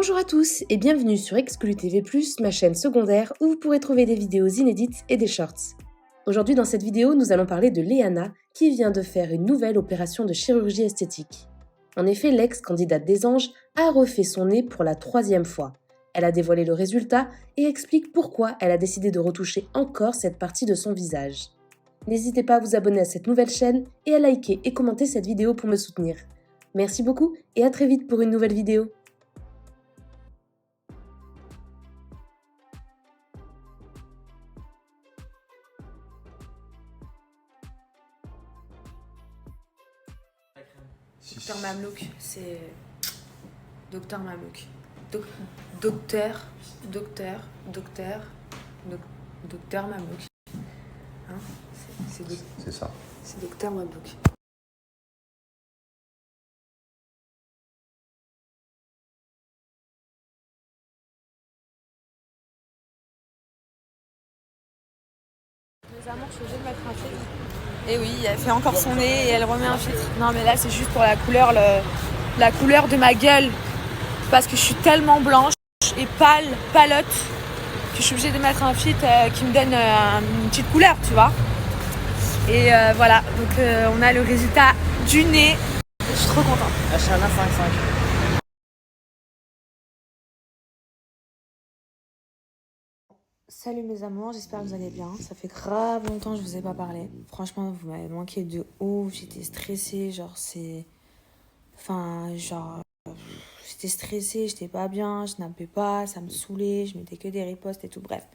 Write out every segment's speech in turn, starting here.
Bonjour à tous et bienvenue sur Exclu TV+, ma chaîne secondaire où vous pourrez trouver des vidéos inédites et des shorts. Aujourd'hui dans cette vidéo, nous allons parler de Léana qui vient de faire une nouvelle opération de chirurgie esthétique. En effet, l'ex-candidate des Anges a refait son nez pour la 3e fois. Elle a dévoilé le résultat et explique pourquoi elle a décidé de retoucher encore cette partie de son visage. N'hésitez pas à vous abonner à cette nouvelle chaîne et à liker et commenter cette vidéo pour me soutenir. Merci beaucoup et à très vite pour une nouvelle vidéo. Docteur Mamelouk, c'est Docteur Mamelouk. Docteur Mamelouk. Hein, c'est ça. C'est Docteur Mamelouk. Les amours, je suis obligée de mettre un filtre. Et oui, elle fait encore son nez et elle remet un filtre. Non mais là c'est juste pour la couleur, la couleur de ma gueule. Parce que je suis tellement blanche et palote, que je suis obligée de mettre un filtre qui me donne une petite couleur, tu vois. Et voilà, donc on a le résultat du nez. Je suis trop contente. H1 5. Salut mes amours, j'espère que vous allez bien. Ça fait grave longtemps que je vous ai pas parlé. Franchement, vous m'avez manqué de ouf. J'étais stressée, j'étais stressée, j'étais pas bien, je nappais pas, ça me saoulait, je mettais que des ripostes et tout, bref.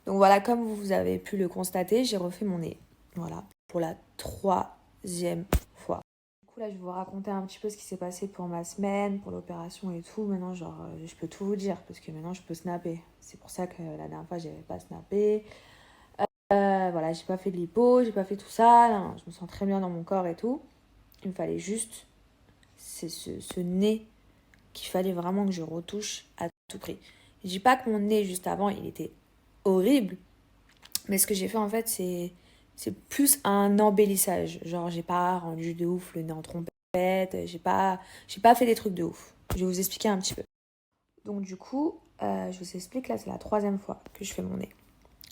Donc voilà, comme vous avez pu le constater, j'ai refait mon nez. Voilà, pour la 3e fois. Du coup là, je vais vous raconter un petit peu ce qui s'est passé pour ma semaine, pour l'opération et tout. Maintenant, je peux tout vous dire, parce que maintenant, je peux snapper. C'est pour ça que la dernière fois, j'avais pas snappé. Voilà, j'ai pas fait de lipo, j'ai pas fait tout ça. Non, je me sens très bien dans mon corps et tout. Il me fallait juste ce nez qu'il fallait vraiment que je retouche à tout prix. Je dis pas que mon nez juste avant il était horrible, mais ce que j'ai fait en fait c'est plus un embellissage. Genre j'ai pas rendu de ouf le nez en trompette, j'ai pas fait des trucs de ouf. Je vais vous expliquer un petit peu. Donc du coup, je vous explique, là c'est la 3e fois que je fais mon nez.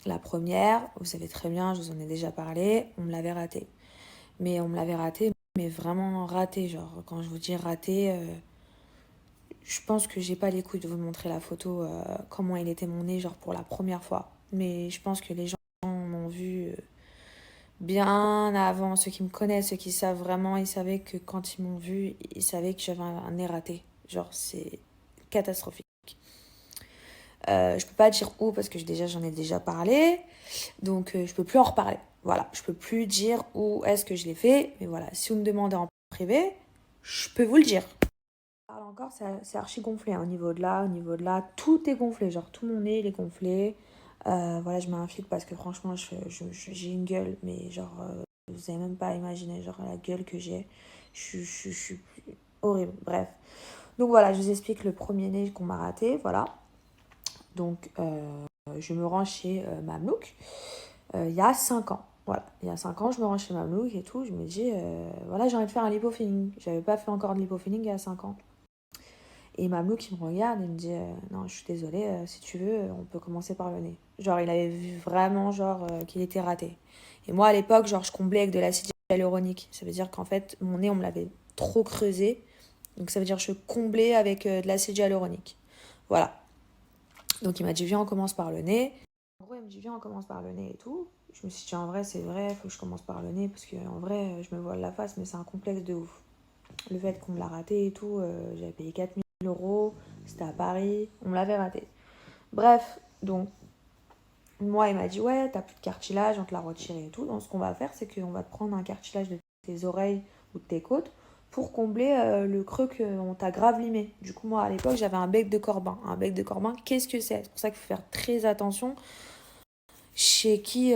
La première, vous savez très bien, je vous en ai déjà parlé, on me l'avait raté. Mais on me l'avait raté, mais vraiment raté. Genre, quand je vous dis raté, je pense que j'ai pas les couilles de vous montrer la photo, comment il était mon nez, genre pour la première fois. Mais je pense que les gens m'ont vu bien avant. Ceux qui me connaissent, ceux qui savent vraiment, ils savaient que quand ils m'ont vu, ils savaient que j'avais un nez raté. Genre, c'est catastrophique. Je peux pas dire où parce que j'en ai déjà parlé. Donc, je peux plus en reparler. Voilà, je peux plus dire où est-ce que je l'ai fait. Mais voilà, si vous me demandez en privé, je peux vous le dire. Encore, c'est archi gonflé, hein. Au niveau de là, tout est gonflé. Genre, tout mon nez, il est gonflé. Voilà, je mets un filtre parce que franchement, j'ai une gueule. Mais genre, vous n'avez même pas imaginé genre, la gueule que j'ai. Je suis horrible. Bref. Donc voilà, je vous explique le premier nez qu'on m'a raté. Voilà. Donc, je me rends chez Mamelouk. Il y a 5 ans. Voilà, il y a 5 ans, je me rends chez Mamelouk et tout. Je me dis, voilà, j'ai envie de faire un lipofilling. J'avais pas fait encore de lipofilling il y a 5 ans. Et Mamelouk, il me regarde et me dit, non, je suis désolée, si tu veux, on peut commencer par le nez. Genre, il avait vu vraiment, qu'il était raté. Et moi, à l'époque, je comblais avec de l'acide hyaluronique. Ça veut dire qu'en fait, mon nez, on me l'avait trop creusé. Donc, ça veut dire que je comblais avec de l'acide hyaluronique. Voilà. Donc, il m'a dit, viens, on commence par le nez. En gros, il me dit, viens, on commence par le nez et tout. Je me suis dit, en vrai, c'est vrai, il faut que je commence par le nez. Parce qu'en vrai, je me voile la face, mais c'est un complexe de ouf. Le fait qu'on me l'a raté et tout, j'avais payé 4000 €, c'était à Paris, on me l'avait raté. Bref, donc, moi, il m'a dit, ouais, t'as plus de cartilage, on te l'a retiré et tout. Donc, ce qu'on va faire, c'est qu'on va te prendre un cartilage de tes oreilles ou de tes côtes pour combler le creux qu'on t'a grave limé. Du coup, moi, à l'époque, j'avais un bec de Corbin. Un bec de Corbin, qu'est-ce que c'est? C'est pour ça qu'il faut faire très attention. Chez qui,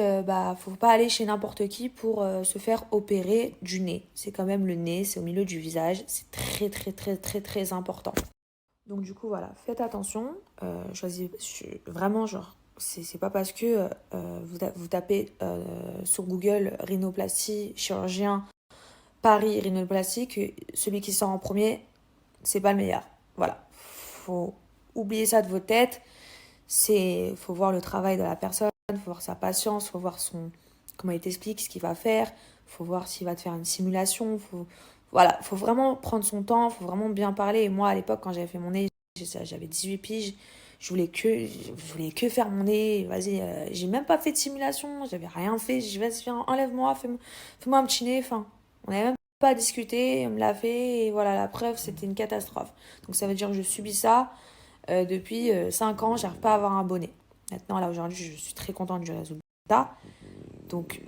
faut pas aller chez n'importe qui pour se faire opérer du nez. C'est quand même le nez, c'est au milieu du visage. C'est très, très, très, très, très important. Donc du coup, voilà, faites attention. Vraiment, genre, c'est pas parce que vous tapez sur Google rhinoplastie, chirurgien, Paris, rhinoplastie, que celui qui sort en premier, c'est pas le meilleur. Voilà. faut oublier ça de vos têtes. Faut voir le travail de la personne, faut voir sa patience, faut voir comment il t'explique ce qu'il va faire, faut voir s'il va te faire une simulation, voilà, faut vraiment prendre son temps, faut vraiment bien parler. Et moi, à l'époque, quand j'avais fait mon nez, j'avais 18 piges, je voulais que faire mon nez, vas-y, j'ai même pas fait de simulation, j'avais rien fait, je vais viens, enlève-moi, fais-moi un petit nez, enfin, on n'avait même pas discuté, on me l'a fait, et voilà, la preuve, c'était une catastrophe. Donc ça veut dire que je subis ça depuis 5 ans, j'arrive pas à avoir un bonnet. Maintenant, là, aujourd'hui, je suis très contente du résultat. Donc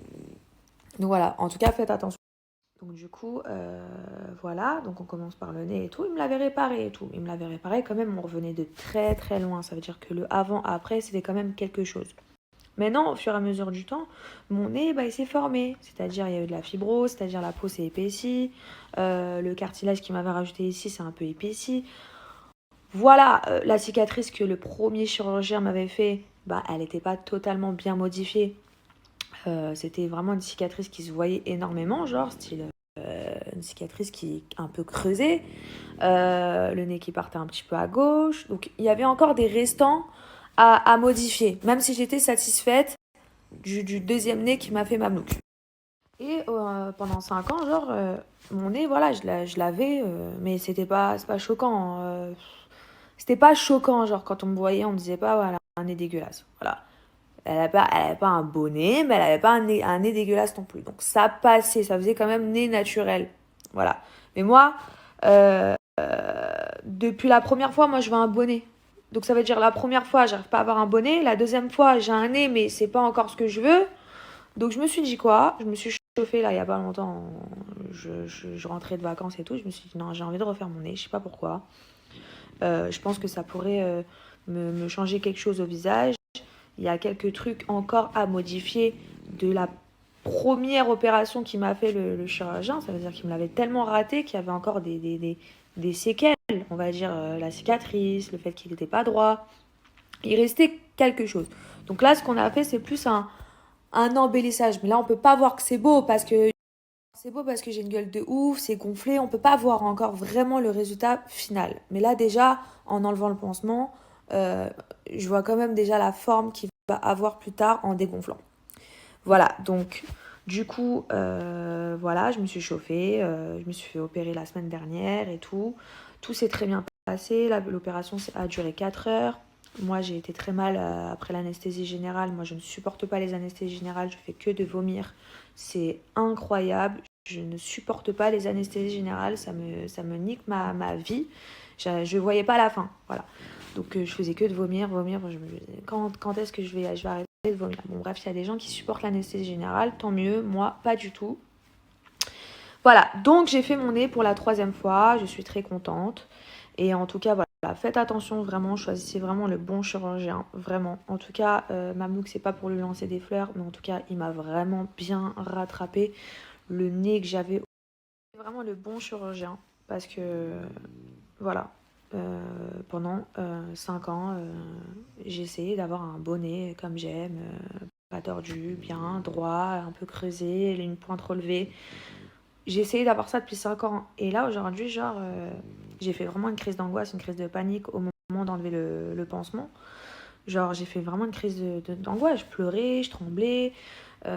voilà, en tout cas, faites attention. Donc du coup, voilà, donc on commence par le nez et tout. Il me l'avait réparé et tout. Il me l'avait réparé quand même, on revenait de très très loin. Ça veut dire que le avant-après, c'était quand même quelque chose. Maintenant, au fur et à mesure du temps, mon nez, il s'est formé. C'est-à-dire, il y a eu de la fibrose, c'est-à-dire la peau s'est épaissie. Le cartilage qu'il m'avait rajouté ici, c'est un peu épaissi. Voilà, la cicatrice que le premier chirurgien m'avait fait, elle n'était pas totalement bien modifiée. C'était vraiment une cicatrice qui se voyait énormément, genre style une cicatrice qui est un peu creusée, le nez qui partait un petit peu à gauche. Donc il y avait encore des restants à modifier, même si j'étais satisfaite du deuxième nez qui m'a fait Mamelouk. Et pendant 5 ans, genre, mon nez, voilà, je l'avais, mais c'est pas choquant. C'était pas choquant, genre, quand on me voyait, on me disait pas, voilà, un nez dégueulasse. Voilà. Elle avait pas un beau nez, mais elle avait pas un nez dégueulasse non plus. Donc ça passait, ça faisait quand même nez naturel. Voilà. Mais moi, depuis la première fois, moi je veux un beau nez. Donc ça veut dire la première fois, j'arrive pas à avoir un beau nez. La deuxième fois, j'ai un nez, mais c'est pas encore ce que je veux. Donc je me suis dit quoi? Je me suis chauffée là il y a pas longtemps. Je rentrais de vacances et tout. Je me suis dit non, j'ai envie de refaire mon nez. Je sais pas pourquoi. Je pense que ça pourrait me changer quelque chose au visage. Il y a quelques trucs encore à modifier de la première opération qu'il m'a fait le chirurgien. Ça veut dire qu'il me l'avait tellement raté qu'il y avait encore des séquelles. On va dire la cicatrice, le fait qu'il n'était pas droit. Il restait quelque chose. Donc là, ce qu'on a fait, c'est plus un embellissage. Mais là, on peut pas voir que c'est beau parce que j'ai une gueule de ouf, c'est gonflé. On peut pas voir encore vraiment le résultat final. Mais là, déjà, en enlevant le pansement, je vois quand même déjà la forme qu'il va avoir plus tard en dégonflant. Voilà, donc du coup, voilà, je me suis chauffée, je me suis fait opérer la semaine dernière et tout. Tout s'est très bien passé, l'opération a duré 4 heures. Moi, j'ai été très mal après l'anesthésie générale. Moi, je ne supporte pas les anesthésies générales, je fais que de vomir. C'est incroyable, je ne supporte pas les anesthésies générales, ça me nique ma vie. Je voyais pas la fin, voilà. Donc je faisais que de vomir. Quand est-ce que je vais arrêter de vomir? Bon bref, il y a des gens qui supportent l'anesthésie générale, tant mieux, moi pas du tout. Voilà, donc j'ai fait mon nez pour la 3e fois, je suis très contente. Et en tout cas, voilà, faites attention vraiment, choisissez vraiment le bon chirurgien, vraiment. En tout cas, Mamelouk, c'est pas pour lui lancer des fleurs, mais en tout cas, il m'a vraiment bien rattrapé le nez que j'avais. C'est vraiment le bon chirurgien, parce que, voilà, pendant 5 ans, j'ai essayé d'avoir un beau nez comme j'aime, pas tordu, bien, droit, un peu creusé, une pointe relevée. J'ai essayé d'avoir ça depuis 5 ans. Et là, aujourd'hui, genre, j'ai fait vraiment une crise d'angoisse, une crise de panique au moment d'enlever le pansement. Genre, j'ai fait vraiment une crise d'angoisse. Je pleurais, je tremblais. Il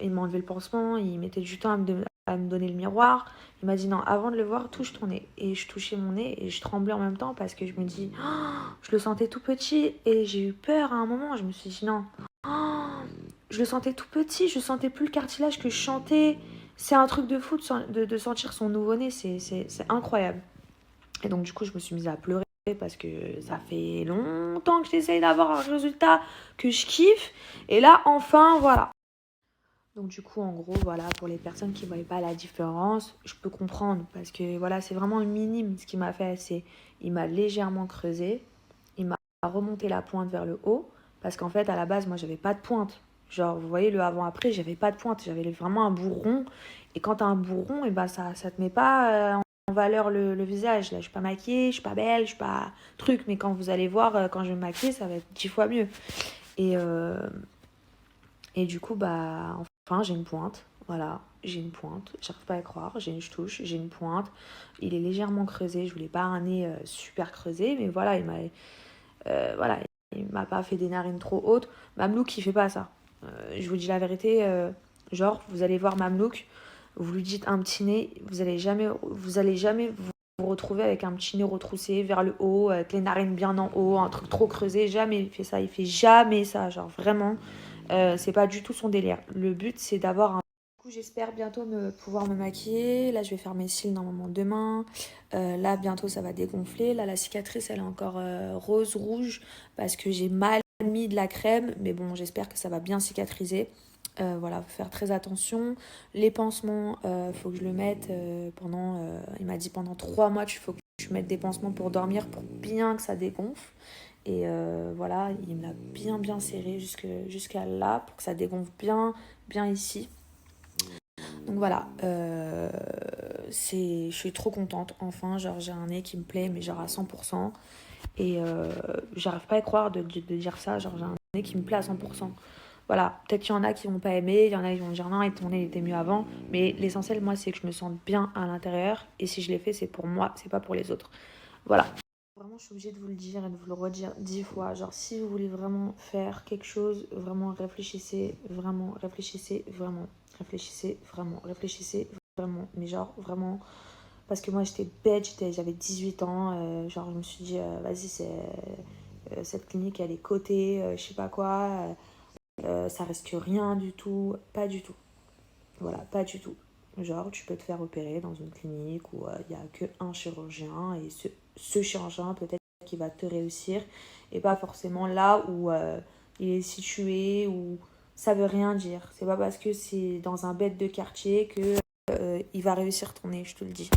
m'a enlevé le pansement, il mettait du temps à me donner le miroir. Il m'a dit non, avant de le voir, touche ton nez. Et je touchais mon nez et je tremblais en même temps parce que je me dis, je le sentais tout petit. Et j'ai eu peur à un moment. Je me suis dit non. Je le sentais tout petit, je sentais plus le cartilage que je chantais. C'est un truc de fou de sentir son nouveau-né, c'est incroyable. Et donc du coup, je me suis mise à pleurer parce que ça fait longtemps que j'essaye d'avoir un résultat que je kiffe. Et là, enfin, voilà. Donc du coup, en gros, voilà, pour les personnes qui ne voyaient pas la différence, je peux comprendre parce que voilà, c'est vraiment minime ce qu'il m'a fait. Il m'a légèrement creusé, il m'a remonté la pointe vers le haut parce qu'en fait, à la base, moi, j'avais pas de pointe. Genre, vous voyez, le avant-après, j'avais pas de pointe, j'avais vraiment un bourron. Et quand t'as un bourron, et ça te met pas en valeur le visage. Là, je suis pas maquillée, je suis pas belle, je suis pas truc. Mais quand vous allez voir, quand je vais me maquiller, ça va être 10 fois mieux. Et du coup, enfin, j'ai une pointe. Voilà, j'ai une pointe, j'arrive pas à y croire, je touche, j'ai une pointe. Il est légèrement creusé, je voulais pas un nez super creusé, mais voilà, voilà, il m'a pas fait des narines trop hautes. Mamelouk, il fait pas ça. Je vous dis la vérité, genre, vous allez voir Mamelouk, vous lui dites un petit nez, vous allez jamais vous retrouver avec un petit nez retroussé vers le haut, avec les narines bien en haut, un truc trop creusé. Jamais il fait ça, il fait jamais ça, genre vraiment. C'est pas du tout son délire. Le but, c'est d'avoir un... Du coup, j'espère bientôt pouvoir me maquiller. Là, je vais faire mes cils normalement demain. Là, bientôt, ça va dégonfler. Là, la cicatrice, elle est encore rose-rouge parce que j'ai mal mis de la crème. Mais bon, j'espère que ça va bien cicatriser. Voilà, faut faire très attention. Les pansements, faut que je le mette pendant... il m'a dit pendant 3 mois, il faut que je mette des pansements pour dormir, pour bien que ça dégonfle. Et voilà, il me l'a bien serré jusqu'à là pour que ça dégonfle bien ici. Donc voilà, je suis trop contente. Enfin, genre j'ai un nez qui me plaît, mais genre à 100%. Et j'arrive pas à y croire de dire ça, genre j'ai un nez qui me plaît à 100%. Voilà, peut-être qu'il y en a qui vont pas aimer, il y en a qui vont dire non, et ton nez était mieux avant. Mais l'essentiel, moi, c'est que je me sente bien à l'intérieur. Et si je l'ai fait, c'est pour moi, c'est pas pour les autres. Voilà. Vraiment, je suis obligée de vous le dire et de vous le redire 10 fois. Genre, si vous voulez vraiment faire quelque chose, vraiment réfléchissez, vraiment réfléchissez, vraiment réfléchissez, vraiment réfléchissez, vraiment. Mais genre, vraiment, parce que moi, j'étais bête, j'avais 18 ans. Genre, je me suis dit, vas-y, cette clinique, elle est cotée, je sais pas quoi. Ça risque rien du tout. Pas du tout. Voilà, pas du tout. Genre, tu peux te faire opérer dans une clinique où il n'y a qu'un chirurgien et ce chirurgien peut-être qui va te réussir et pas forcément là où il est situé ou ça veut rien dire. C'est pas parce que c'est dans un bête de quartier que il va réussir ton nez, je te le dis.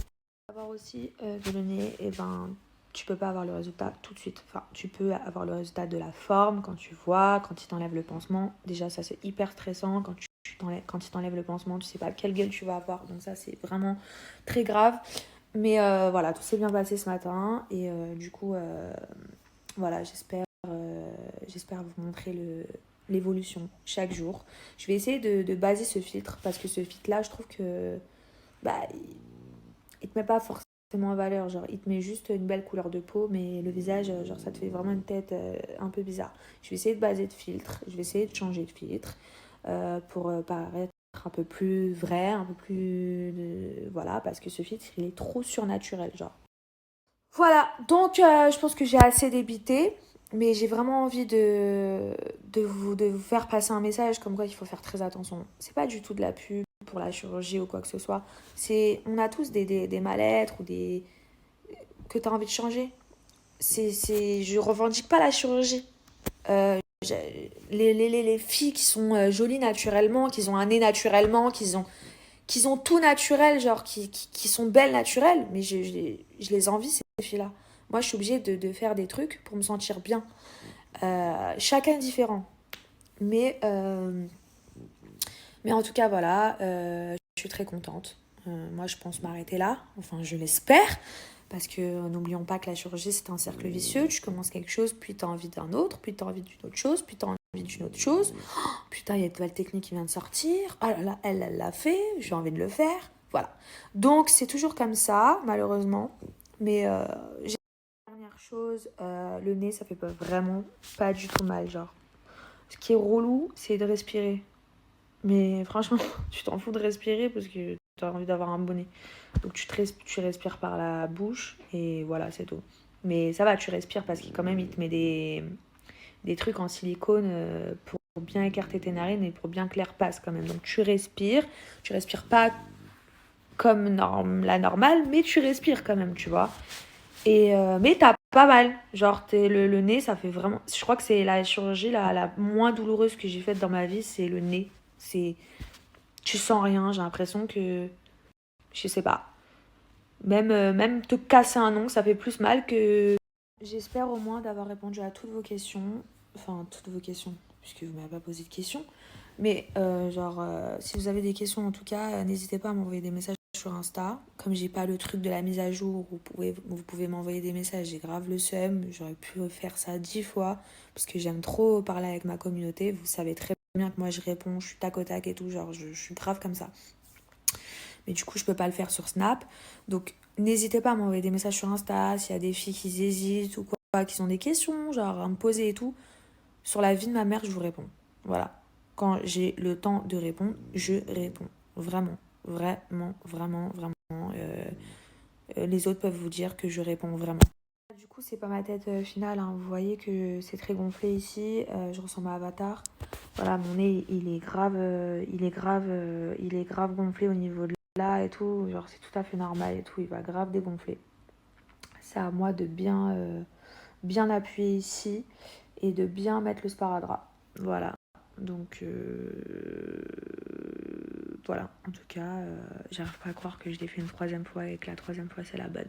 Avoir aussi de le nez, et ben tu peux pas avoir le résultat tout de suite. Enfin, tu peux avoir le résultat de la forme quand tu vois, quand il t'enlève le pansement. Déjà, ça c'est hyper stressant quand il t'enlève le pansement, tu sais pas quelle gueule tu vas avoir. Donc ça, c'est vraiment très grave. Mais voilà, tout s'est bien passé ce matin. Et du coup, voilà, j'espère vous montrer l'évolution chaque jour. Je vais essayer de baser ce filtre parce que ce filtre-là, je trouve que bah, il te met pas forcément en valeur. Genre, il te met juste une belle couleur de peau, mais le visage, genre, ça te fait vraiment une tête un peu bizarre. Je vais essayer de baser de filtre. Je vais essayer de changer de filtre pour paraître un peu plus vrai, un peu plus... voilà, parce que ce filtre, il est trop surnaturel, genre. Voilà, donc je pense que j'ai assez débité, mais j'ai vraiment envie de vous faire passer un message comme quoi il faut faire très attention. C'est pas du tout de la pub pour la chirurgie ou quoi que ce soit. On a tous des mal-être ou que tu as envie de changer. Je revendique pas la chirurgie. Les filles qui sont jolies naturellement, qui ont un nez naturellement, qui ont tout naturel, genre qui sont belles naturelles, mais je les envie ces filles-là. Moi, je suis obligée de faire des trucs pour me sentir bien. Chacun différent. Mais en tout cas, voilà, je suis très contente. Moi, je pense m'arrêter là. Enfin, je l'espère. Parce que n'oublions pas que la chirurgie, c'est un cercle vicieux. Tu commences quelque chose, puis tu as envie d'un autre, puis tu as envie d'une autre chose, puis tu as envie d'une autre chose. Oh, putain, il y a une nouvelle technique qui vient de sortir. Ah là là, elle l'a fait, j'ai envie de le faire. Voilà. Donc, c'est toujours comme ça, malheureusement. Mais j'ai une dernière chose, le nez, ça fait pas vraiment pas du tout mal, genre. Ce qui est relou, c'est de respirer. Mais franchement, tu t'en fous de respirer parce que tu as envie d'avoir un bon nez. Donc tu respires par la bouche et voilà, c'est tout. Mais ça va, tu respires parce qu'il quand même, il te met des trucs en silicone pour bien écarter tes narines et pour bien que l'air passe quand même. Donc tu respires pas comme la normale, mais tu respires quand même, tu vois. Et mais t'as pas mal. Genre, le nez, ça fait vraiment... Je crois que c'est la chirurgie la moins douloureuse que j'ai faite dans ma vie, c'est le nez. Tu sens rien, j'ai l'impression que... Je sais pas. Même te casser un ongle, ça fait plus mal que... J'espère au moins d'avoir répondu à toutes vos questions. Enfin, toutes vos questions, puisque vous m'avez pas posé de questions. Mais si vous avez des questions, en tout cas, n'hésitez pas à m'envoyer des messages sur Insta. Comme j'ai pas le truc de la mise à jour, vous pouvez m'envoyer des messages. J'ai grave le seum. J'aurais pu faire ça 10 fois, parce que j'aime trop parler avec ma communauté. Vous savez très bien que moi je réponds, je suis tac au tac et tout, genre je suis grave comme ça. Mais du coup, je peux pas le faire sur Snap. Donc, n'hésitez pas à m'envoyer des messages sur Insta s'il y a des filles qui hésitent ou quoi, qui ont des questions, genre à me poser et tout. Sur la vie de ma mère, je vous réponds. Voilà. Quand j'ai le temps de répondre, je réponds. Vraiment. Vraiment, vraiment, vraiment. Les autres peuvent vous dire que je réponds vraiment. Du coup, c'est pas ma tête finale. Hein. Vous voyez que c'est très gonflé ici. Je ressemble à Avatar. Voilà, mon nez, il est grave gonflé au niveau de là et tout. Genre, c'est tout à fait normal et tout. Il va grave dégonfler. C'est à moi de bien appuyer ici et de bien mettre le sparadrap. Voilà. Donc, voilà. En tout cas, j'arrive pas à croire que je l'ai fait une troisième fois et que la troisième fois, c'est la bonne.